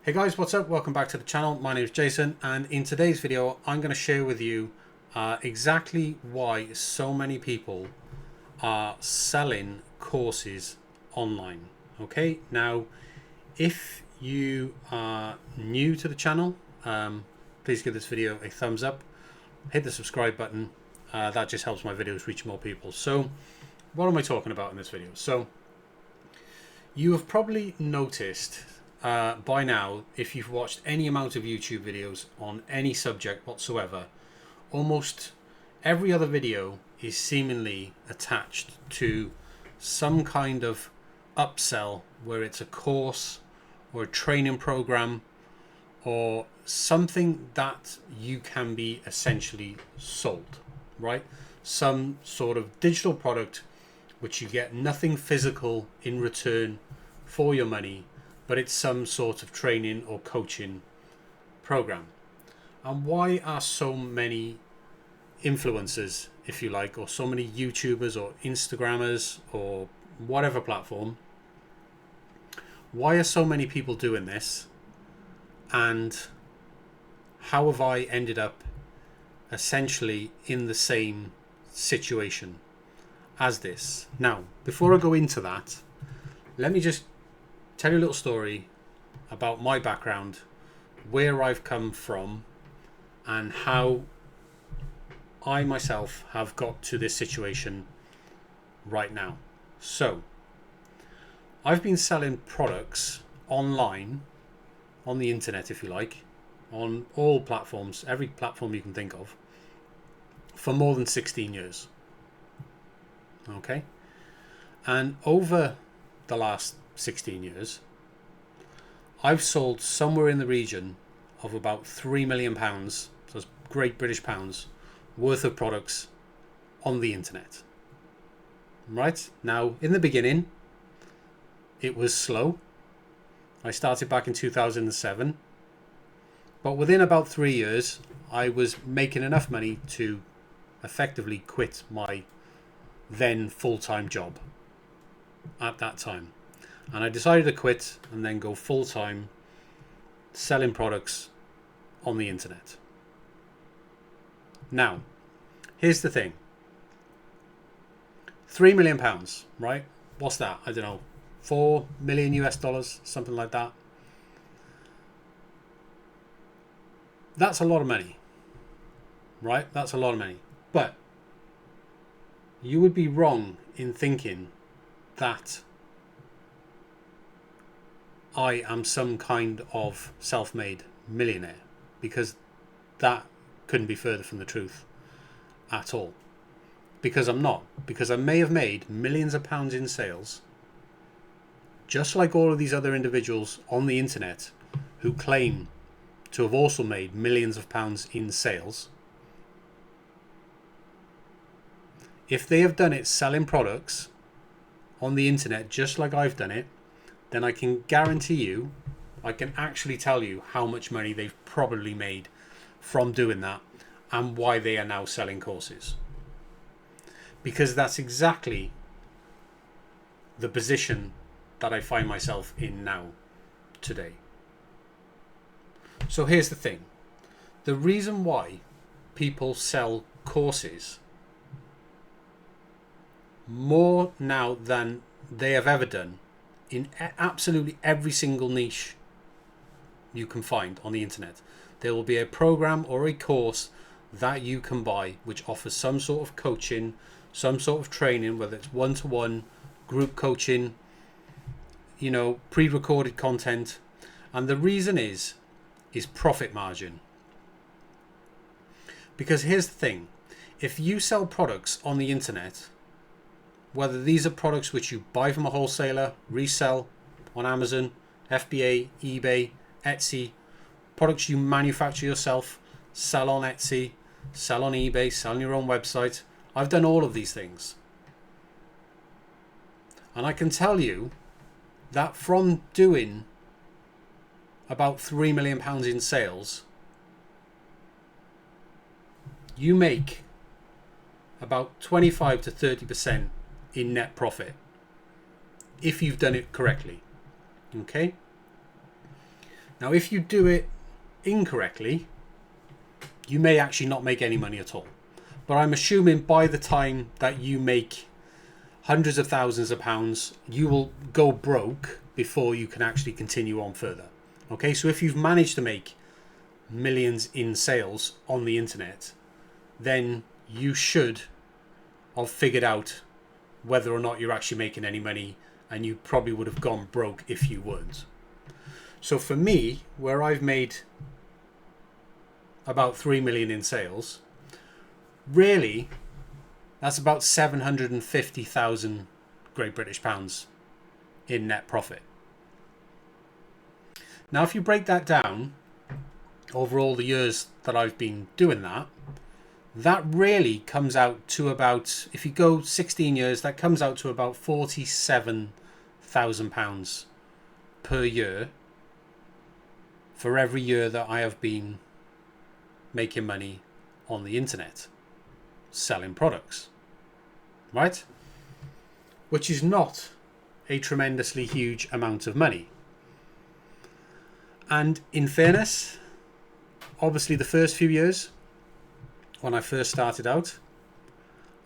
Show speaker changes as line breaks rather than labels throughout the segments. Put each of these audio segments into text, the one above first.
Hey guys, what's up? Welcome back to the channel. My name is Jason, and in today's video I'm going to share with you exactly why so many people are selling courses online. Okay, now if you are new to the channel, please give this video a thumbs up, hit the subscribe button. That just helps my videos reach more people. So what am I talking about in this video? So you have probably noticed by now, if you've watched any amount of YouTube videos on any subject whatsoever, almost every other video is seemingly attached to some kind of upsell, where it's a course or a training program or something that you can be essentially sold, right? Some sort of digital product which you get nothing physical in return for your money, but it's some sort of training or coaching program. And why are so many influencers, if you like, or so many YouTubers or Instagrammers or whatever platform, why are so many people doing this? And how have I ended up essentially in the same situation as this? Now, before I go into that, let me just tell you a little story about my background, where I've come from, and how I myself have got to this situation right now. So, I've been selling products online, on the internet if you like, on all platforms, every platform you can think of, for more than 16 years. Okay? And over the last 16 years, I've sold somewhere in the region of about £3 million, so that's Great British pounds, worth of products on the internet. Right? Now, in the beginning, it was slow. I started back in 2007, but within about 3 years, I was making enough money to effectively quit my then full-time job at that time. And I decided to quit and then go full-time selling products on the internet. Now, here's the thing. £3 million, right? What's that? I don't know, 4 million US dollars, something like that. That's a lot of money, right? That's a lot of money. But you would be wrong in thinking that I am some kind of self-made millionaire, because that couldn't be further from the truth at all. Because I'm not. Because I may have made millions of pounds in sales, just like all of these other individuals on the internet who claim to have also made millions of pounds in sales. If they have done it selling products on the internet just like I've done it, then I can guarantee you, I can actually tell you how much money they've probably made from doing that and why they are now selling courses. Because that's exactly the position that I find myself in now, today. So here's the thing. The reason why people sell courses more now than they have ever done in absolutely every single niche you can find on the internet, there will be a program or a course that you can buy which offers some sort of coaching, some sort of training, whether it's one-to-one, group coaching, you know, pre-recorded content. And the reason is profit margin. Because here's the thing, if you sell products on the internet, whether these are products which you buy from a wholesaler, resell on Amazon, FBA, eBay, Etsy, products you manufacture yourself, sell on Etsy, sell on eBay, sell on your own website. I've done all of these things. And I can tell you that from doing about £3 million in sales, you make about 25 to 30% in net profit if you've done it correctly. Okay? Now, if you do it incorrectly, you may actually not make any money at all. But I'm assuming by the time that you make hundreds of thousands of pounds, you will go broke before you can actually continue on further. Okay, so if you've managed to make millions in sales on the internet, then you should have figured out whether or not you're actually making any money, and you probably would have gone broke if you weren't. So for me, where I've made about 3 million in sales, really that's about 750,000 Great British pounds in net profit. Now, if you break that down over all the years that I've been doing that, that really comes out to about, if you go 16 years, that comes out to about £47,000 per year for every year that I have been making money on the internet selling products, right? Which is not a tremendously huge amount of money. And in fairness, obviously the first few years when I first started out,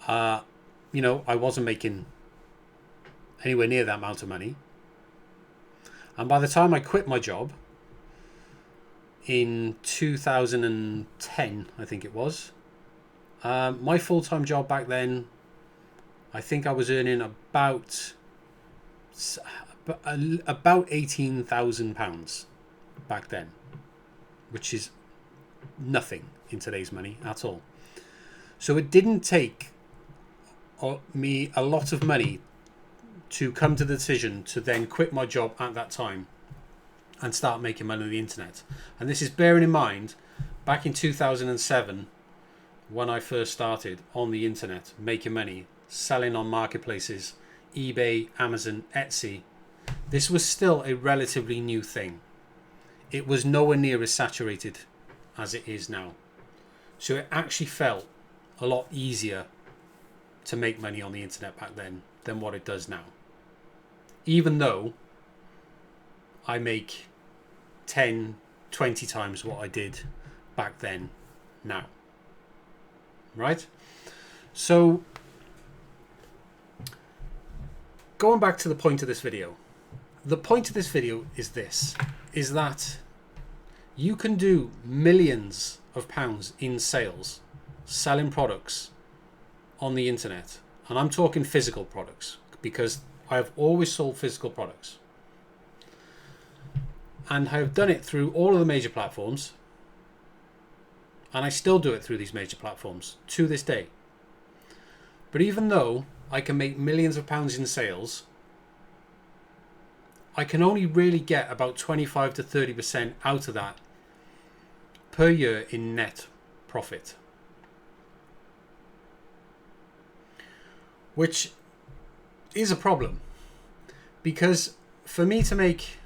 I wasn't making anywhere near that amount of money. And by the time I quit my job in 2010, I think it was, my full-time job back then, I think I was earning about £18,000 back then, which is nothing in today's money at all. So it didn't take me a lot of money to come to the decision to then quit my job at that time and start making money on the internet. And this is bearing in mind, back in 2007, when I first started on the internet making money, selling on marketplaces, eBay, Amazon, Etsy, this was still a relatively new thing. It was nowhere near as saturated as it is now. So it actually felt a lot easier to make money on the internet back then than what it does now. Even though I make 10, 20 times what I did back then now. Right? So going back to the point of this video. The point of this video is this, is that you can do millions of pounds in sales selling products on the internet. And I'm talking physical products, because I have always sold physical products. And I have done it through all of the major platforms. And I still do it through these major platforms to this day. But even though I can make millions of pounds in sales, I can only really get about 25 to 30% out of that per year in net profit. Which is a problem, because for me to make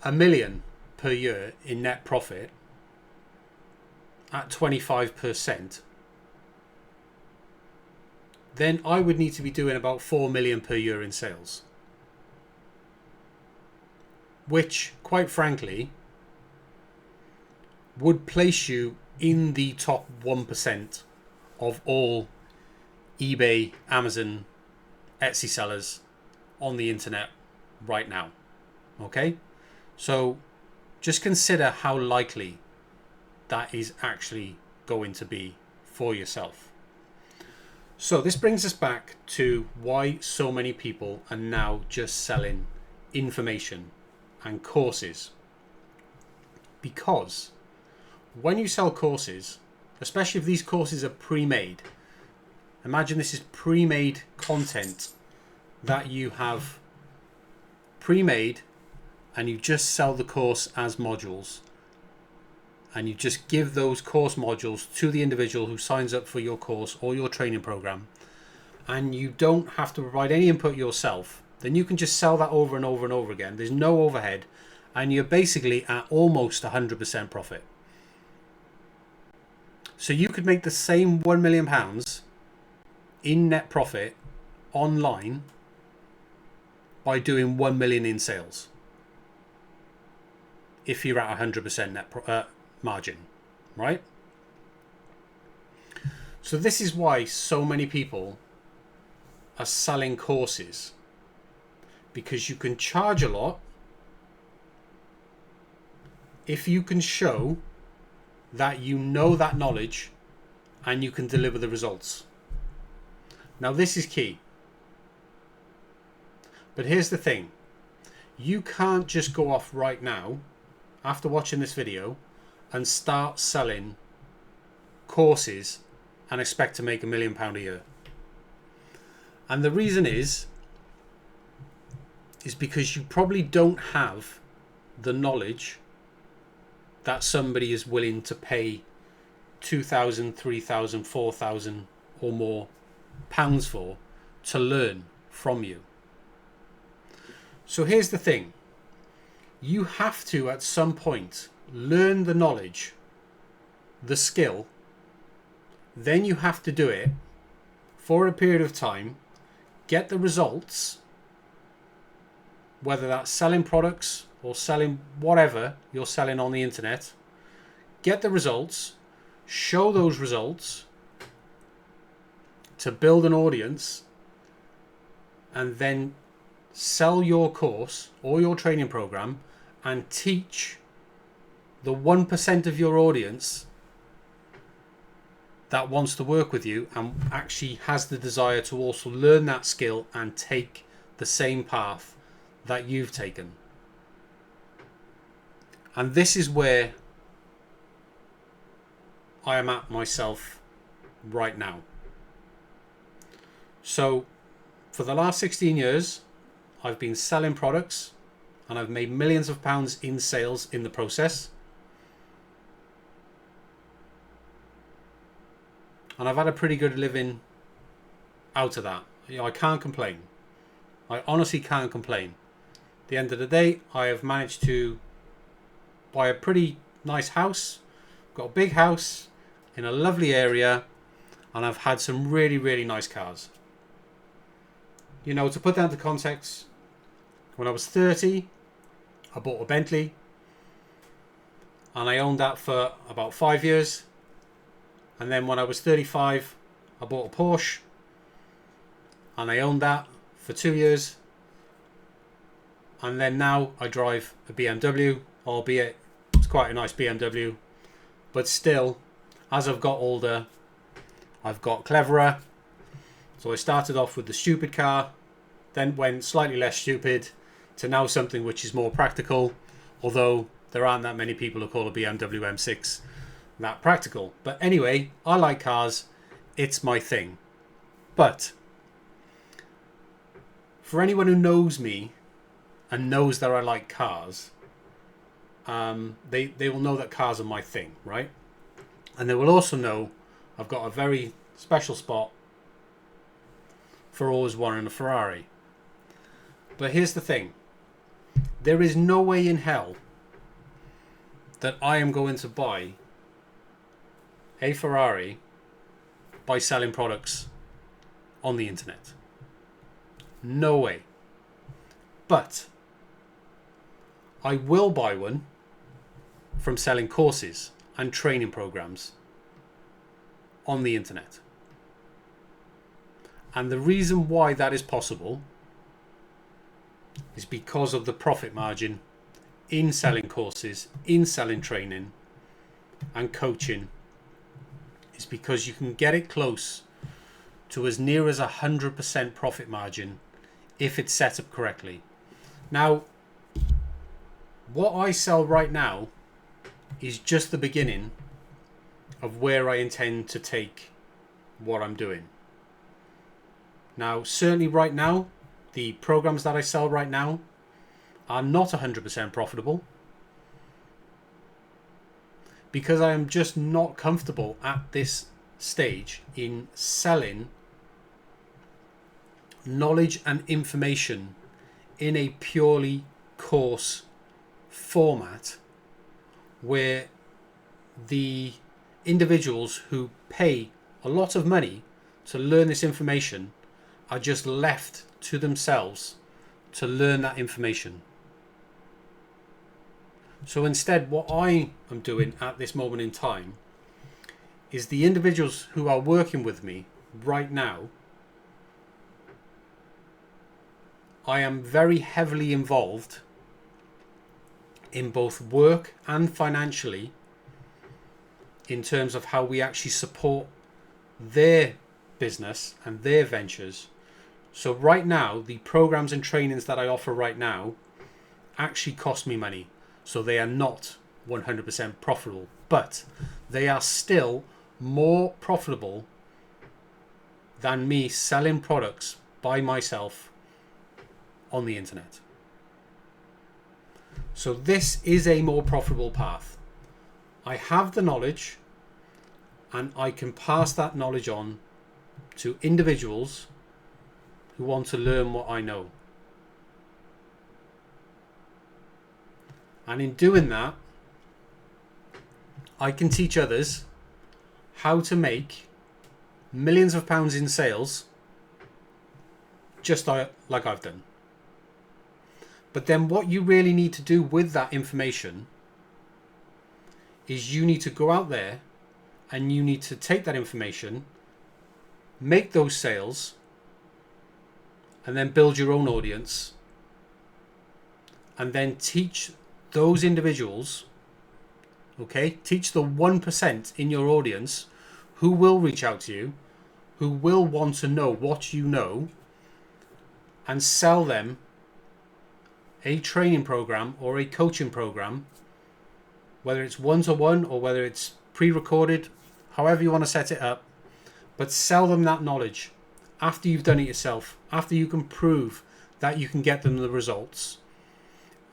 $1 million per year in net profit at 25%, then I would need to be doing about 4 million per year in sales. Which, quite frankly, would place you in the top 1% of all eBay, Amazon, Etsy sellers on the internet right now. Okay? So just consider how likely that is actually going to be for yourself. So this brings us back to why so many people are now just selling information and courses. Because when you sell courses, especially if these courses are pre-made, imagine this is pre-made content that you have pre-made, and you just sell the course as modules, and you just give those course modules to the individual who signs up for your course or your training program, and you don't have to provide any input yourself, then you can just sell that over and over and over again. There's no overhead, and you're basically at almost 100% profit. So you could make the same £1 million in net profit online by doing 1 million in sales. if you're at 100% net margin, right? So this is why so many people are selling courses, because you can charge a lot if you can show that you know that knowledge and you can deliver the results. Now this is key. But here's the thing. You can't just go off right now after watching this video and start selling courses and expect to make £1 million a year. And the reason is because you probably don't have the knowledge that somebody is willing to pay 2,000, 3,000, 4,000 or more pounds for to learn from you. So here's the thing. You have to at some point learn the knowledge, the skill, then you have to do it for a period of time, get the results, whether that's selling products or selling whatever you're selling on the internet, get the results, show those results to build an audience, and then sell your course or your training program and teach the 1% of your audience that wants to work with you and actually has the desire to also learn that skill and take the same path that you've taken. And this is where I am at myself right now. So for the last 16 years, I've been selling products and I've made millions of pounds in sales in the process. And I've had a pretty good living out of that. You know, I can't complain. I honestly can't complain. At the end of the day, I have managed to buy a pretty nice house. Got a big house in a lovely area, and I've had some really, really nice cars. You know, to put that into context, when I was 30, I bought a Bentley, and I owned that for about 5 years. And then when I was 35, I bought a Porsche, and I owned that for 2 years. And then now I drive a BMW, albeit it's quite a nice BMW. But still, as I've got older, I've got cleverer. So I started off with the stupid car, then went slightly less stupid to now something which is more practical, although there aren't that many people who call a BMW M6 that practical. But anyway, I like cars. It's my thing. But for anyone who knows me and knows that I like cars, they will know that cars are my thing, right? And they will also know I've got a very special spot for always wanting a Ferrari. But here's the thing. There is no way in hell that I am going to buy a Ferrari by selling products on the internet. No way. But I will buy one from selling courses and training programs on the internet. And the reason why that is possible is because of the profit margin in selling courses, in selling training and coaching. Is because you can get it close to as near as 100% profit margin if it's set up correctly. Now, what I sell right now is just the beginning of where I intend to take what I'm doing. Now, certainly right now, the programs that I sell right now are not 100% profitable, because I am just not comfortable at this stage in selling knowledge and information in a purely course format where the individuals who pay a lot of money to learn this information are just left to themselves to learn that information. So instead, what I am doing at this moment in time is the individuals who are working with me right now, I am very heavily involved in both work and financially in terms of how we actually support their business and their ventures. So right now, the programs and trainings that I offer right now actually cost me money. So they are not 100% profitable, but they are still more profitable than me selling products by myself on the internet. So this is a more profitable path. I have the knowledge and I can pass that knowledge on to individuals who want to learn what I know. And in doing that, I can teach others how to make millions of pounds in sales just like I've done. But then what you really need to do with that information is you need to go out there and you need to take that information, make those sales, and then build your own audience, and then teach those individuals, okay, teach the 1% in your audience who will reach out to you, who will want to know what you know, and sell them a training program or a coaching program, whether it's one-to-one or whether it's pre-recorded, however you want to set it up, but sell them that knowledge after you've done it yourself, after you can prove that you can get them the results,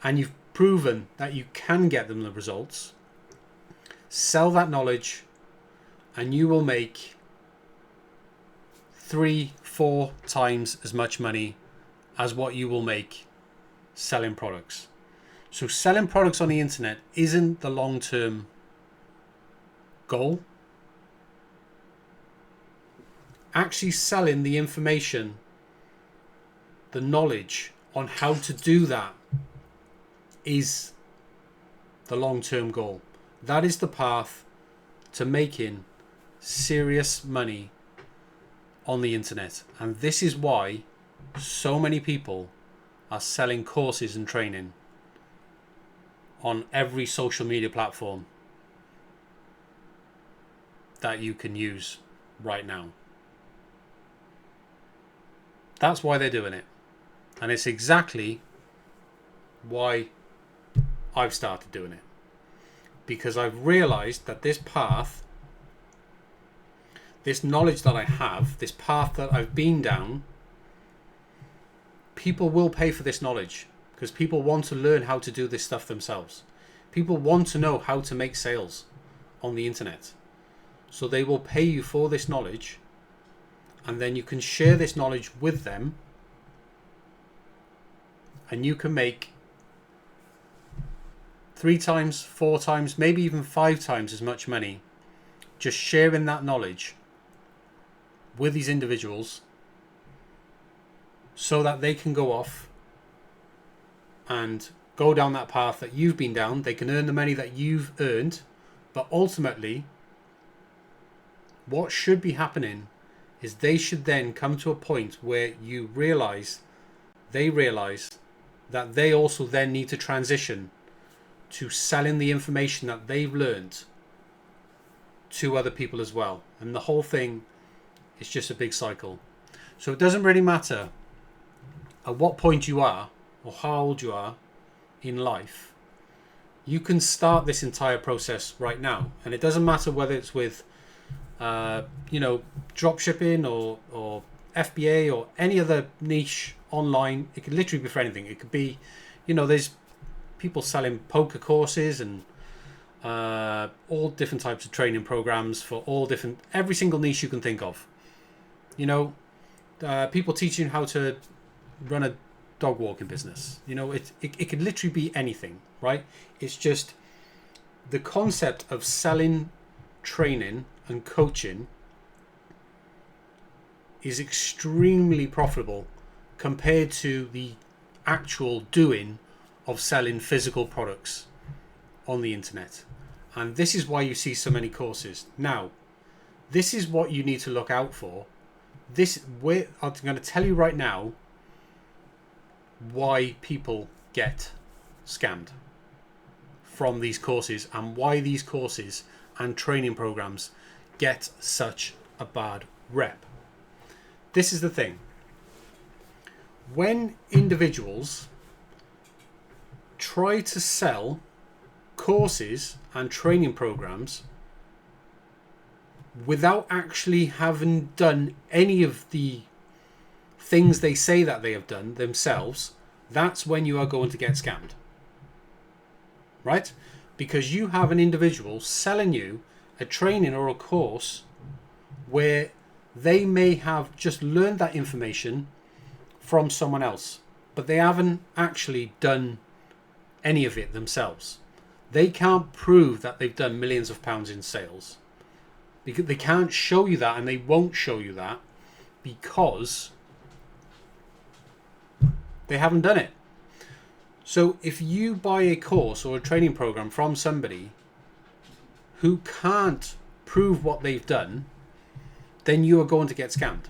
and you've proven that you can get them the results. Sell that knowledge and you will make 3-4 times as much money as what you will make selling products. So selling products on the internet isn't the long-term goal. Actually selling the information, the knowledge on how to do that is the long-term goal. That is the path to making serious money on the internet. And this is why so many people are selling courses and training on every social media platform that you can use right now. That's why they're doing it. And it's exactly why I've started doing it. Because I've realized that this path, this knowledge that I have, this path that I've been down, people will pay for this knowledge because people want to learn how to do this stuff themselves. People want to know how to make sales on the internet. So they will pay you for this knowledge, and then you can share this knowledge with them, and you can make 3 times, 4 times, maybe even 5 times as much money just sharing that knowledge with these individuals so that they can go off and go down that path that you've been down. They can earn the money that you've earned, but ultimately what should be happening is they should then come to a point where they realize that they also then need to transition to selling the information that they've learned to other people as well. And the whole thing is just a big cycle. So it doesn't really matter at what point you are or how old you are in life. You can start this entire process right now. And it doesn't matter whether it's with drop shipping or FBA or any other niche online. It could literally be for anything. It could be, there's people selling poker courses and all different types of training programs for every single niche you can think of. People teaching how to run a dog walking business. It could literally be anything, right? It's just the concept of selling training and coaching is extremely profitable compared to the actual doing of selling physical products. on the internet. And this is why you see so many courses. Now, this is what you need to look out for. I'm going to tell you right now why people get scammed from these courses and why these courses and training programs get such a bad rep. This is the thing. When individuals try to sell courses and training programs without actually having done any of the things they say that they have done themselves, that's when you are going to get scammed. Right? Because you have an individual selling you a training or a course where they may have just learned that information from someone else, but they haven't actually done any of it themselves. They can't prove that they've done millions of pounds in sales. Because they can't show you that, and they won't show you that because they haven't done it. So if you buy a course or a training program from somebody who can't prove what they've done, then you are going to get scammed.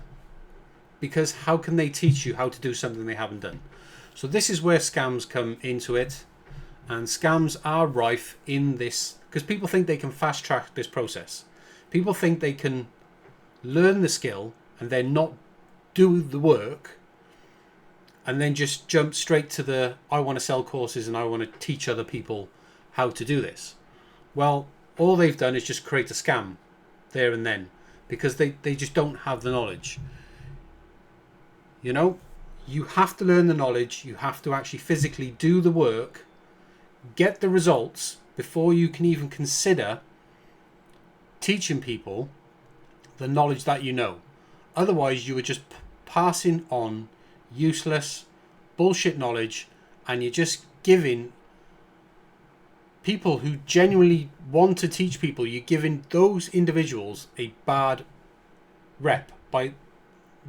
Because how can they teach you how to do something they haven't done? So this is where scams come into it. And scams are rife in this because people think they can fast track this process. People think they can learn the skill and then not do the work and then just jump straight to the I want to sell courses and I want to teach other people how to do this. Well, all they've done is just create a scam there and then because they just don't have the knowledge. You know, you have to learn the knowledge. You have to actually physically do the work, get the results before you can even consider teaching people the knowledge that you know. Otherwise, you are just passing on useless bullshit knowledge, and you're just giving people who genuinely want to teach people, you're giving those individuals a bad rep by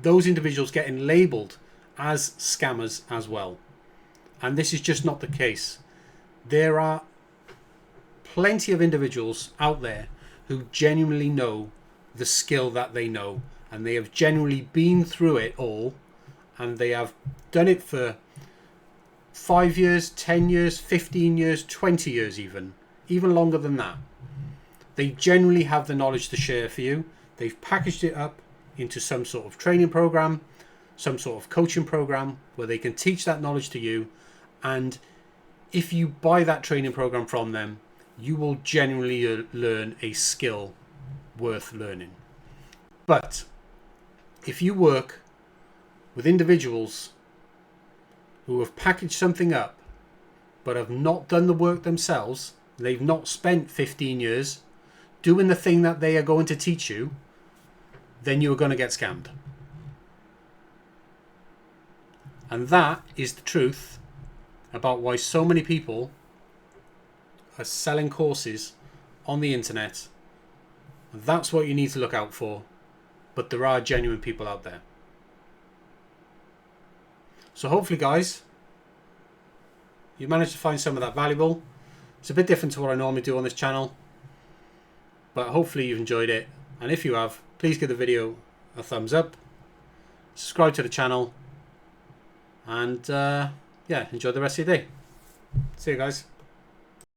those individuals getting labeled as scammers as well. And this is just not the case. There are plenty of individuals out there who genuinely know the skill that they know, and they have genuinely been through it all, and they have done it for 5 years, 10 years, 15 years, 20 years, even longer than that. They genuinely have the knowledge to share for you. They've packaged it up into some sort of training program, some sort of coaching program where they can teach that knowledge to you. And if you buy that training program from them, you will genuinely learn a skill worth learning. But if you work with individuals who have packaged something up but have not done the work themselves, they've not spent 15 years doing the thing that they are going to teach you, then you are going to get scammed. And that is the truth about why so many people are selling courses on the internet. That's what you need to look out for. But there are genuine people out there. So hopefully, guys, you managed to find some of that valuable. It's a bit different to what I normally do on this channel, but hopefully you've enjoyed it. And if you have, please give the video a thumbs up, subscribe to the channel, and yeah, enjoy the rest of your day. See you guys.